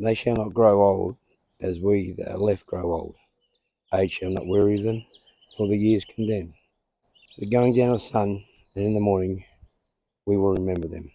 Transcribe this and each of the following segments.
They shall not grow old, as we that are left grow old. Age shall not weary them, nor the years condemn. The going down of the sun, and in the morning we will remember them.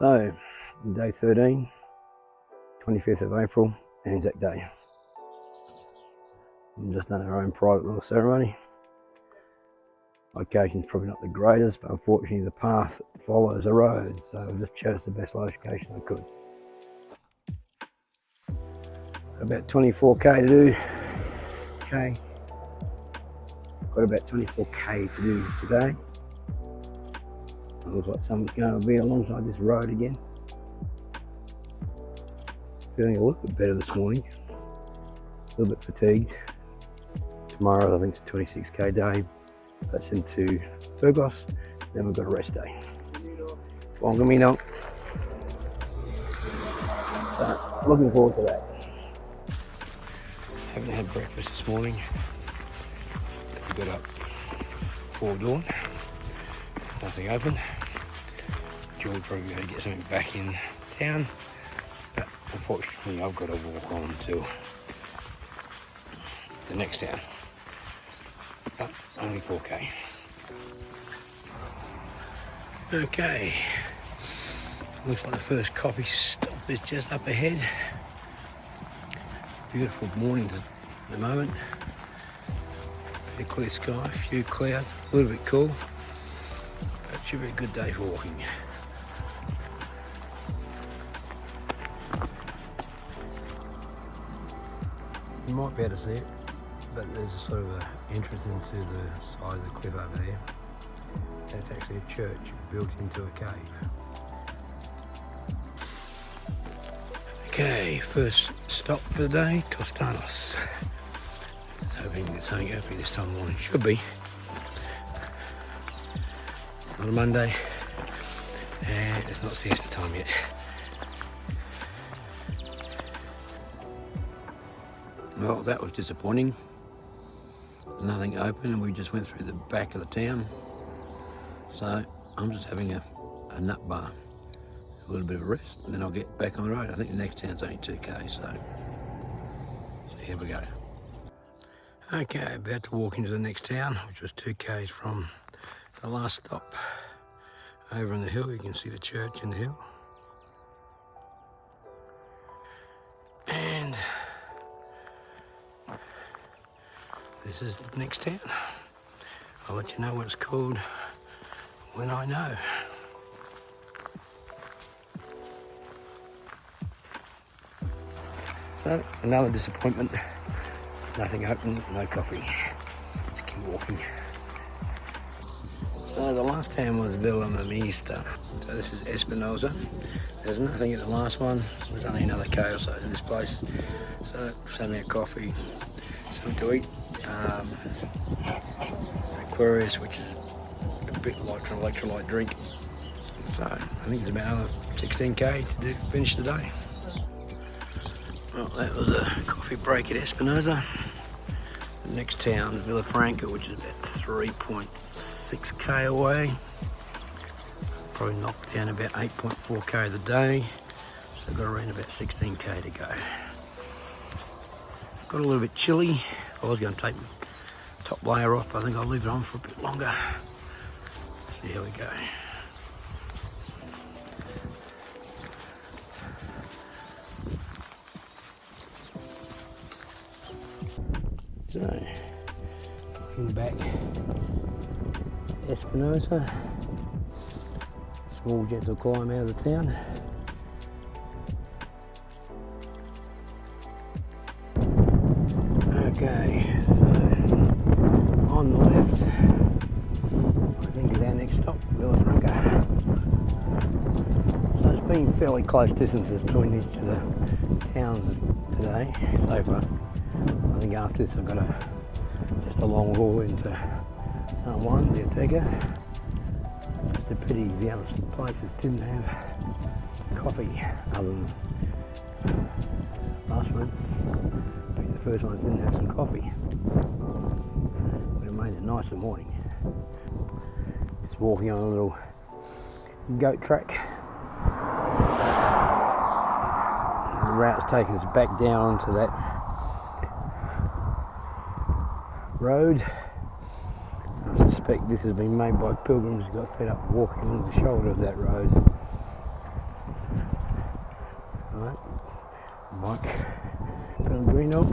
So, day 13, 25th of April, ANZAC Day. We've just done our own private little ceremony. Location's probably not the greatest, but unfortunately the path follows a road, so I just chose the best location I could. About 24k to do. Okay. Got about 24k to do today. It looks like someone's going to be alongside this road again. Feeling a little bit better this morning. A little bit fatigued. Tomorrow I think it's a 26k day. That's into Burgos. Then we've got a rest day. Juan, Camino. So, looking forward to that. Haven't had breakfast this morning. Got up before dawn. Nothing open. Julie probably going to get something back in town, but unfortunately I've got to walk on to the next town. But only 4k. Okay. Looks like the first coffee stop is just up ahead. Beautiful morning at the moment. A clear sky, a few clouds, a little bit cool. That should be a good day for walking. You might be able to see it, but there's sort of an entrance into the side of the cliff over there. That's actually a church built into a cave. Okay, first stop for the day, Tostanos. Hoping it's something open this time of morning. Should be. It's not a Monday, and it's not siesta time yet. Well, that was disappointing. Nothing open, and we just went through the back of the town. So I'm just having a nut bar, a little bit of a rest, and then I'll get back on the road. I think the next town's only 2k, so here we go. Okay, about to walk into the next town, which was 2k's from the last stop. Over on the hill, you can see the church in the hill. And this is the next town. I'll let you know what it's called when I know. So, another disappointment. Nothing open, no coffee. Just keep walking. So the last town was Belorado. So this is Espinosa. There's nothing at the last one. There's only another K or so to this place. So just having a coffee, something to eat. Aquarius, which is a bit like an electrolyte drink. So I think it's about another 16k to finish the day. Well, that was a coffee break at Espinosa. The next town is Villafranca, which is about 3.6k away. Probably knocked down about 8.4k a day. So I've got around about 16k to go. Got a little bit chilly. I was going to take my top layer off, but I think I'll leave it on for a bit longer. See how we go. So, looking back, Espinosa, small gentle climb out of the town. Okay, so on the left, I think is our next stop, Villafranca. So it's been fairly close distances between each of the towns today so far. I think after this I've got just a long haul into San Juan de Ortega. Just a pity the other places didn't have coffee other than last one. The first ones didn't have some coffee. Would have made a nicer morning. Just walking on a little goat track. The route's taking us back down onto that road. I suspect this has been made by pilgrims who got fed up walking along the shoulder of that road. Alright, Mike Pellegrino,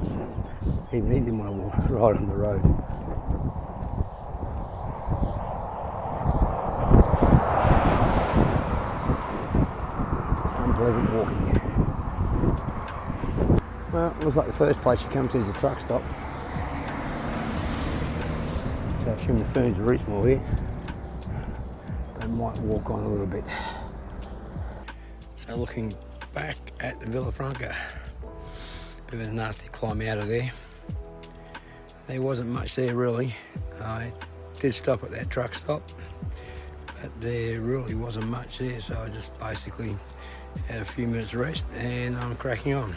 even he didn't want to ride on the road. It's unpleasant walking. Well, it looks like the first place you come to is a truck stop. So I assume the ferns are reasonable here. They might walk on a little bit. So looking back at the Villafranca, bit of a nasty climb out of there. There wasn't much there really. I did stop at that truck stop, but there really wasn't much there, so I just basically had a few minutes rest and I'm cracking on.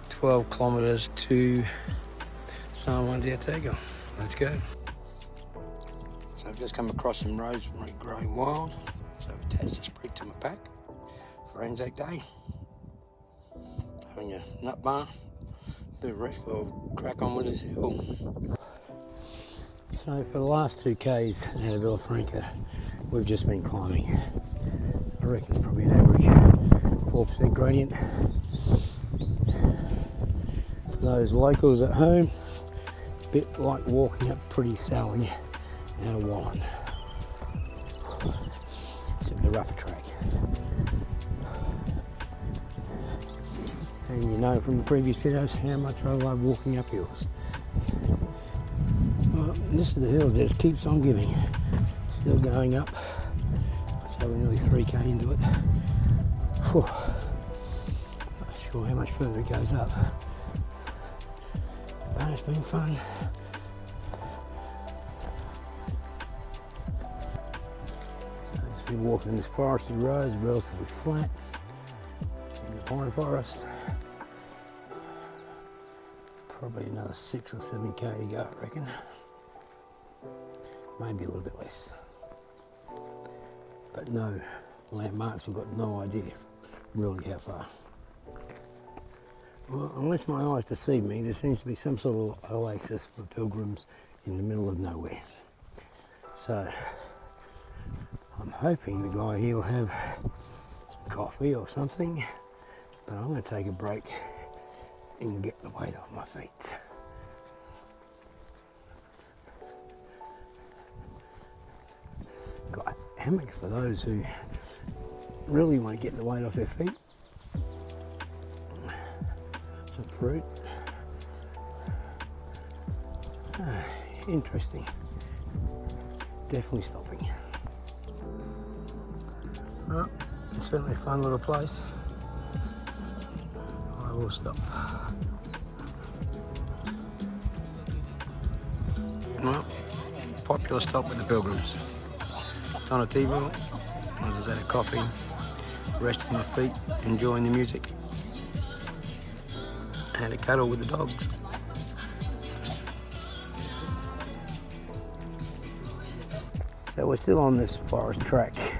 12 kilometres to San Juan de Ortega. Let's go. So I've just come across some roads growing wild, so I've attached a sprig to my pack for ANZAC Day. Having a nut bar, bit of rest, we'll crack on with this hill. So for the last 2k's out of Villafranca, we've just been climbing. I reckon it's probably an average 4% gradient. For those locals at home, a bit like walking up Pretty Sally out of Juan. Except the rougher track. And you know from the previous videos how much I love walking up hills. Well, this is the hill that just keeps on giving. Still going up. So we're nearly 3k into it. Whew. sure how much further it goes up. But it's been fun. So I've just been walking this foresty road, it's relatively flat in the pine forest. Probably another 6 or 7k to go, I reckon. Maybe a little bit less. But no landmarks, I've got no idea really how far. Well, unless my eyes deceive me, there seems to be some sort of oasis for pilgrims in the middle of nowhere. So I'm hoping the guy here will have some coffee or something, but I'm going to take a break and get the weight off my feet. Got a hammock for those who really want to get the weight off their feet. Some fruit. Interesting. Definitely stopping. Well, it's certainly a fun little place. I will stop. Well, popular stop with the pilgrims. On a tea meal, I was at a coffee, resting my feet, enjoying the music. Had a cuddle with the dogs. So we're still on this forest track. I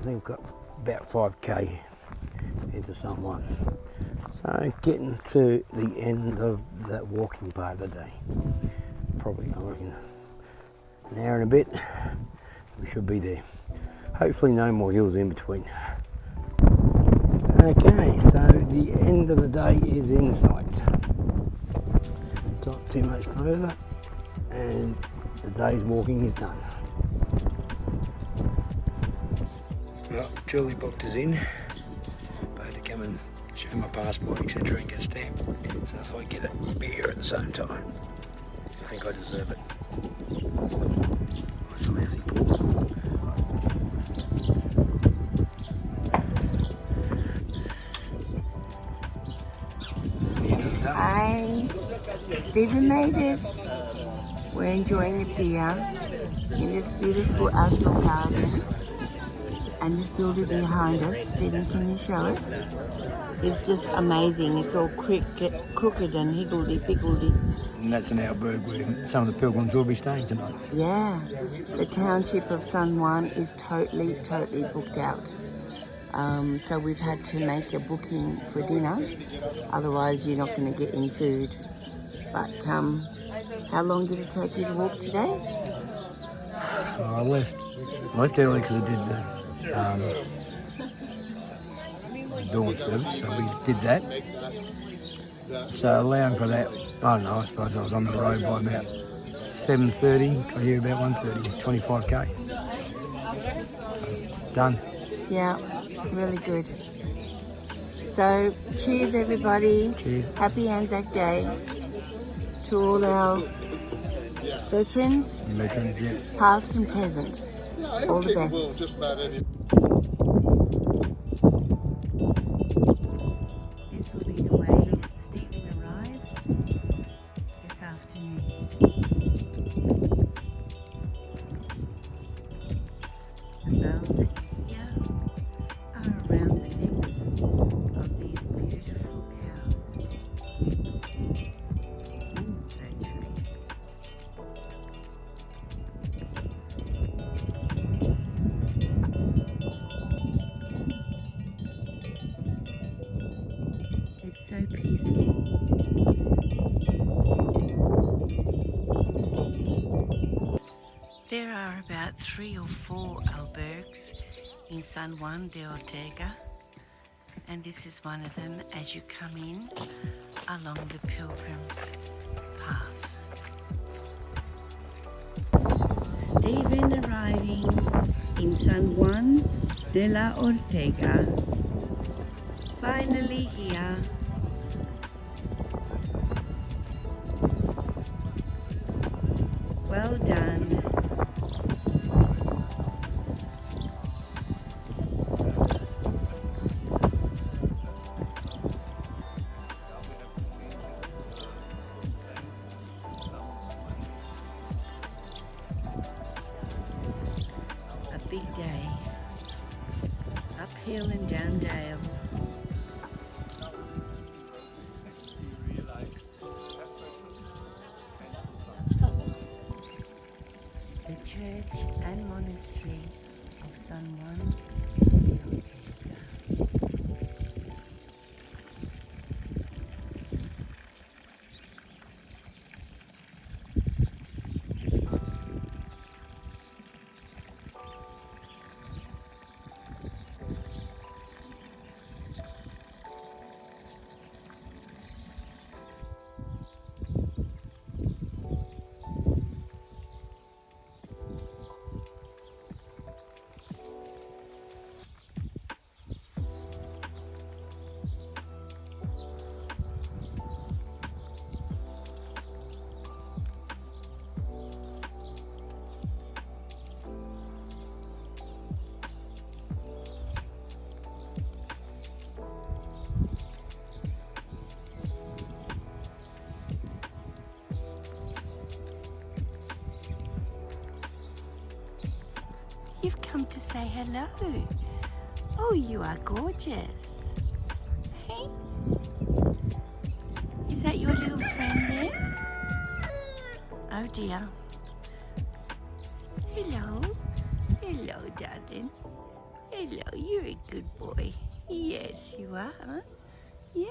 think we've got about 5k into San Juan. So getting to the end of that walking part of the day. Probably, I reckon, an hour and a bit. We should be there. Hopefully no more hills in between. Okay, so the end of the day is in sight. Not too much further, and the day's walking is done. Well, Julie booked us in. I had to come and show my passport, etc. and get a stamp. So I thought I'd get a beer at the same time. I think I deserve it. It's a lousy pool. Hi, Stephen made it. We're enjoying a beer in this beautiful outdoor garden. And this building behind us, Stephen, can you show it? It's just amazing. It's all crooked and higgledy-piggledy. And that's an albergue where some of the pilgrims will be staying tonight. Yeah, the township of San Juan is totally booked out. So we've had to make a booking for dinner, otherwise you're not going to get any food. But how long did it take you to walk today? Well, I left early because I did the dawn service, so we did that. So allowing for that, I don't know, I suppose I was on the road by about 7:30, got here about 1:30, 25k. So, done. Yeah, really good. So, cheers everybody. Cheers. Happy ANZAC Day to all our veterans, Yeah. past and present. All the best. This will be the way Stephen arrives this afternoon. The bells that you hear are around the necks of these beautiful cows. So true. It's so peaceful. There are about 3 or 4 albergues in San Juan de Ortega, and this is one of them as you come in along the pilgrim's path. Stephen arriving in San Juan de la Ortega. Finally here. Well done. Uphill and down dale. The church and monastery of San Juan de Ortega. You've come to say hello. Oh, you are gorgeous. Hey? Is that your little friend there? Oh dear. Hello. Hello, darling. Hello, you're a good boy. Yes, you are. Yeah.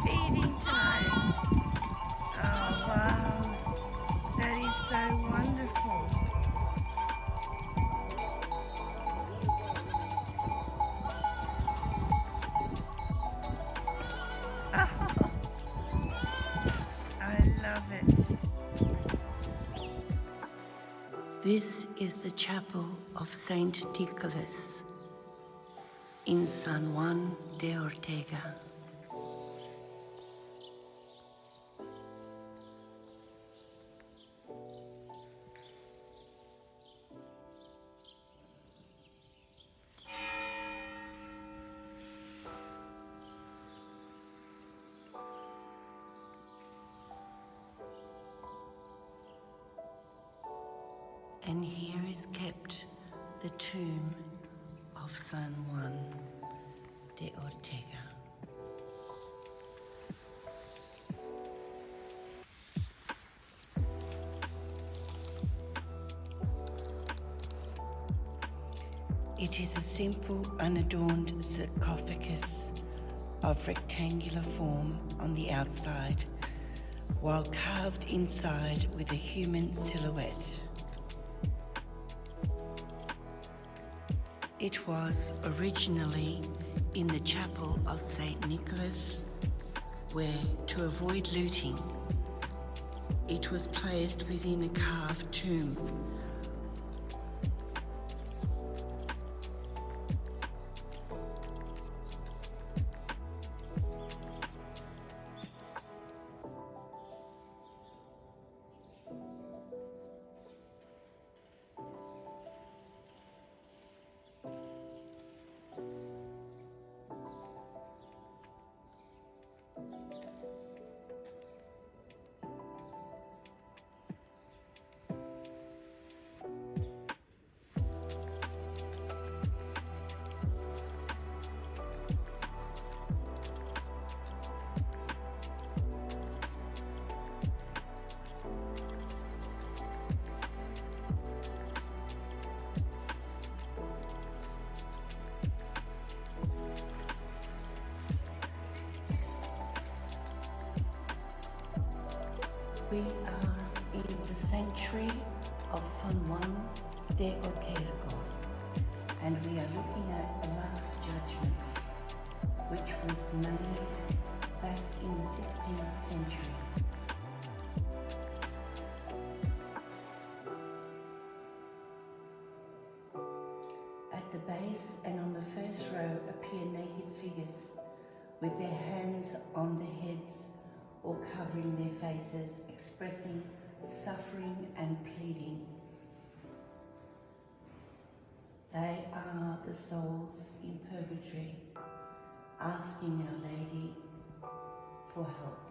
Feeding time. Oh, wow. That is so wonderful. Oh, I love it. This is the chapel of Saint Nicholas in San Juan de Ortega. And here is kept the tomb of San Juan de Ortega. It is a simple, unadorned sarcophagus of rectangular form on the outside, while carved inside with a human silhouette. It was originally in the chapel of St. Nicholas, where, to avoid looting, it was placed within a carved tomb. We are in the sanctuary of San Juan de Ortega, and we are looking at the Last Judgment, which was made back in the 16th century. this row appear naked figures with their hands on their heads or covering their faces, expressing suffering and pleading. They are the souls in purgatory, asking Our Lady for help.